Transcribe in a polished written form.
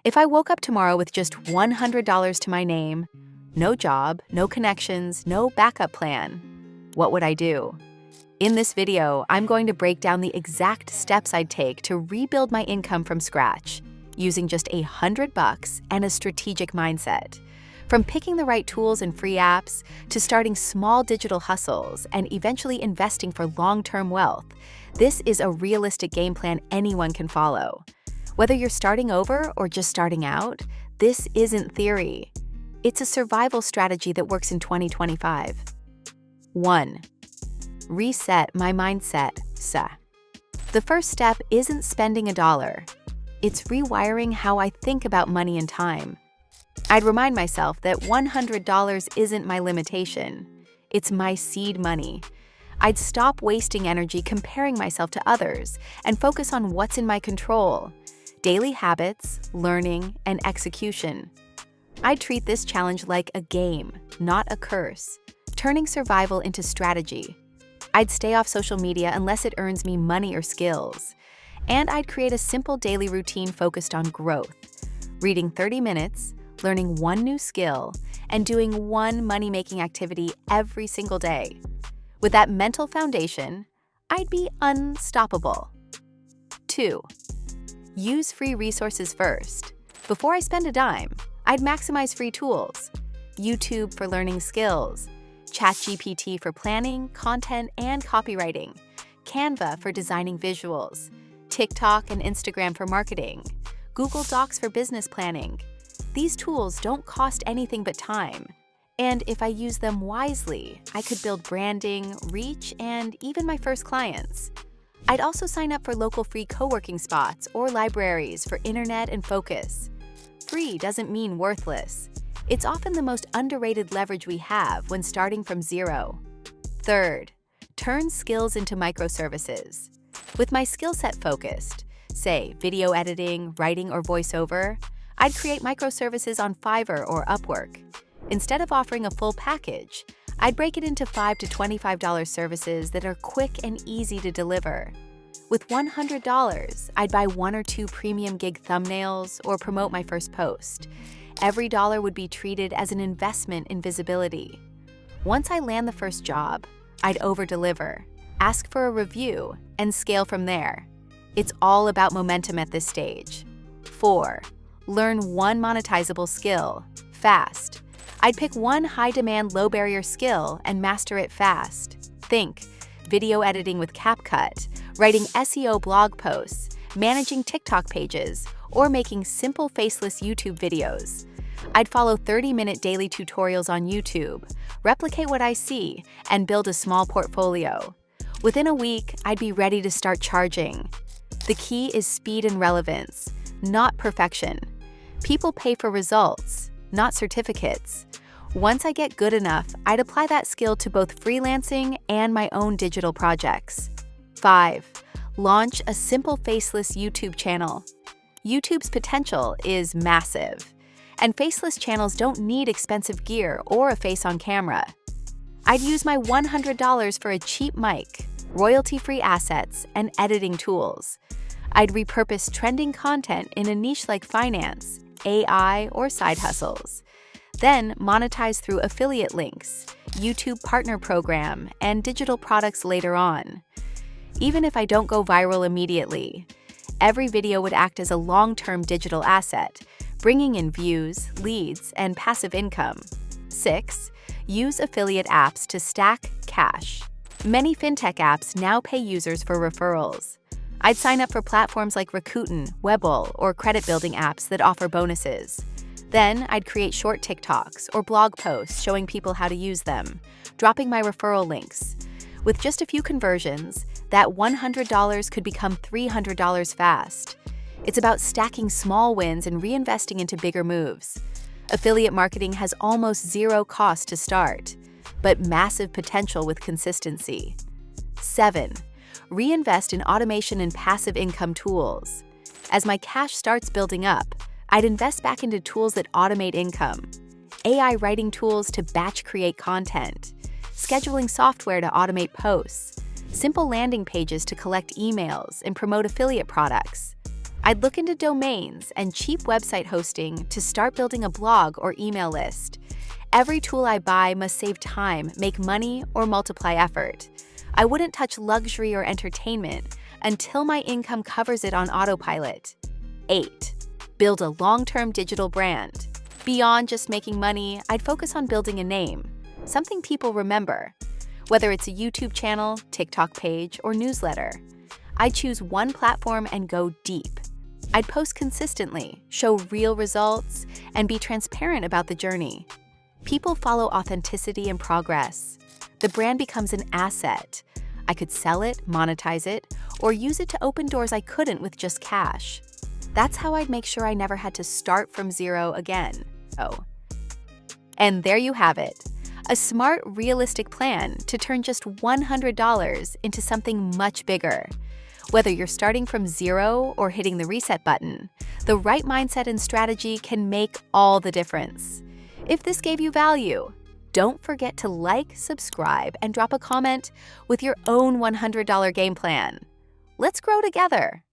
If I woke up tomorrow with just $100 to my name, no job, no connections, no backup plan, what would I do? In this video, I'm going to break down the exact steps I'd take to rebuild my income from scratch, using just $100 and a strategic mindset. From picking the right tools and free apps, to starting small digital hustles and eventually investing for long-term wealth, this is a realistic game plan anyone can follow. Whether you're starting over or just starting out, this isn't theory. It's a survival strategy that works in 2025. 1. Reset my mindset. The first step isn't spending $1. It's rewiring how I think about money and time. I'd remind myself that $100 isn't my limitation. It's my seed money. I'd stop wasting energy comparing myself to others and focus on what's in my control: daily habits, learning, and execution. I'd treat this challenge like a game, not a curse, turning survival into strategy. I'd stay off social media unless it earns me money or skills. And I'd create a simple daily routine focused on growth: reading 30 minutes, learning one new skill, and doing one money-making activity every single day. With that mental foundation, I'd be unstoppable. 2. Use free resources first. Before I spend a dime, I'd maximize free tools: YouTube for learning skills, ChatGPT for planning, content, and copywriting, Canva for designing visuals, TikTok and Instagram for marketing, Google Docs for business planning. These tools don't cost anything but time. And if I use them wisely, I could build branding, reach, and even my first clients. I'd also sign up for local free co-working spots or libraries for internet and focus. Free doesn't mean worthless. It's often the most underrated leverage we have when starting from zero. 3rd, turn skills into microservices. With my skill set focused, say video editing, writing, or voiceover, I'd create microservices on Fiverr or Upwork. Instead of offering a full package, I'd break it into $5 to $25 services that are quick and easy to deliver. With $100, I'd buy 1 or 2 premium gig thumbnails or promote my first post. Every dollar would be treated as an investment in visibility. Once I land the first job, I'd over-deliver, ask for a review, and scale from there. It's all about momentum at this stage. 4. Learn one monetizable skill, fast. I'd pick one high-demand, low-barrier skill and master it fast. Think video editing with CapCut, writing SEO blog posts, managing TikTok pages, or making simple faceless YouTube videos. I'd follow 30-minute daily tutorials on YouTube, replicate what I see, and build a small portfolio. Within a week, I'd be ready to start charging. The key is speed and relevance, not perfection. People pay for results, not certificates. Once I get good enough, I'd apply that skill to both freelancing and my own digital projects. 5. Launch a simple faceless YouTube channel. YouTube's potential is massive, and faceless channels don't need expensive gear or a face on camera. I'd use my $100 for a cheap mic, royalty-free assets, and editing tools. I'd repurpose trending content in a niche like finance, AI, or side hustles. Then monetize through affiliate links, YouTube partner program, and digital products later on. Even if I don't go viral immediately, every video would act as a long-term digital asset, bringing in views, leads, and passive income. 6. Use affiliate apps to stack cash. Many fintech apps now pay users for referrals. I'd sign up for platforms like Rakuten, Webble, or credit-building apps that offer bonuses. Then I'd create short TikToks or blog posts showing people how to use them, dropping my referral links. With just a few conversions, that $100 could become $300 fast. It's about stacking small wins and reinvesting into bigger moves. Affiliate marketing has almost zero cost to start, but massive potential with consistency. 7. Reinvest in automation and passive income tools. As my cash starts building up, I'd invest back into tools that automate income. AI writing tools to batch create content, scheduling software to automate posts, simple landing pages to collect emails and promote affiliate products. I'd look into domains and cheap website hosting to start building a blog or email list. Every tool I buy must save time, make money, or multiply effort. I wouldn't touch luxury or entertainment until my income covers it on autopilot. 8. Build a long-term digital brand. Beyond just making money, I'd focus on building a name, something people remember. Whether it's a YouTube channel, TikTok page, or newsletter, I'd choose one platform and go deep. I'd post consistently, show real results, and be transparent about the journey. People follow authenticity and progress. The brand becomes an asset. I could sell it, monetize it, or use it to open doors I couldn't with just cash. That's how I'd make sure I never had to start from zero again. And there you have it. A smart, realistic plan to turn just $100 into something much bigger. Whether you're starting from zero or hitting the reset button, the right mindset and strategy can make all the difference. If this gave you value, don't forget to like, subscribe, and drop a comment with your own $100 game plan. Let's grow together.